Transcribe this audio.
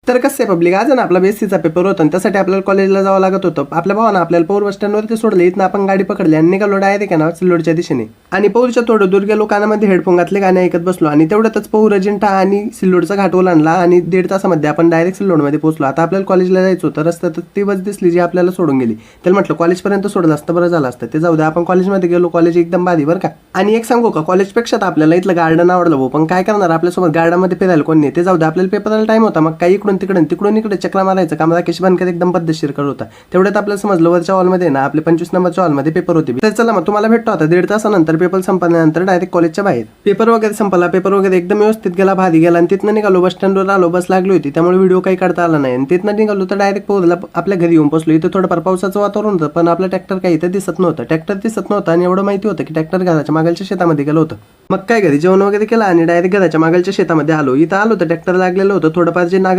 तर कसं आहे पब्लिक, आज ना आपला BSc पेपर होता आणि त्यासाठी आपल्याला कॉलेजला जावं लागत होतं. आपल्या भावानं आपल्याला पौर बस स्टँडवरती सोडलं. इथनं आपण गाडी पकडली आणि निघालो डायरेक्ट आहे ना सिल्लोडच्या दिशेने. आणि पौरच्या थोडं दूर गेलो, कानामध्ये हेडफोन घातले, गाणे ऐकत बसलो आणि तेवढ्यातच पौर अजिंठा आणि सिल्लोडचा घाट ओलांडला आणि 1.5 तासामध्ये आपण डायरेक्ट सिल्लोडमध्ये पोहोचलो. आता आपल्याला कॉलेजला जायचं होतं. रस्त्यात ती बस दिसली जी आपल्याला सोडून गेली. त्याला म्हटलं कॉलेजपर्यंत सोडलं असतं बरं झालं असतं. ते जाऊ द्या, आपण कॉलेजमध्ये गेलो. कॉलेज एकदम भारी बरं का. आणि एक सांगू का, कॉलेजपेक्षा तर आपल्याला इथलं गार्डन आवडलं भाऊ. पण काय करणार, आपल्यासोबत गार्डनमध्ये फिरायला कोण नाही. ते जाऊ द्या, आपल्याला पेपरला टाइम होता. मग काही इकडून इकडे चक्रा मारायचं काम राकेश बनकर एकदम पद्धतशीर करत होता. तेवढ्यात आपल्याला समजलं वरच्या हॉलमध्ये ना आपले 25 नंबरच्या हॉलमध्ये पेपर होते. तर चला मग तुम्हाला भेटतो आता 1.5 तासानंतर पेपर संपल्यानंतर डायरेक्ट कॉलेजच्या बाहेर. पेपर वगैरे संपला, पेपर वगैरे एकदम व्यवस्थित गेला, भारी गेला. आणि तिथनं निघालो, बस स्टँडवर आलो, बस लागली होती त्यामुळे व्हिडिओ काही काढता आला नाही. आणि तिथनं निघालो तर डायरेक्ट पोहोचला आपल्या घरी येऊन पोहोचलो. इथं थोडंफार पावसाचं वातावरण होतं, पण आपला ट्रॅक्टर काही इथं दिसत नव्हतं. आणि एवढं माहिती होतं की ट्रॅक्टर घराच्या मागच्या शेतामध्ये गेलं होतं. मग काय घरी जेवण वगैरे केलं आणि डायरेक्ट घराच्या मागच्या शेतामध्ये आलो. इथं आलो तर ट्रॅक्टर लागलेलं होतं. थोडंफार जे नागर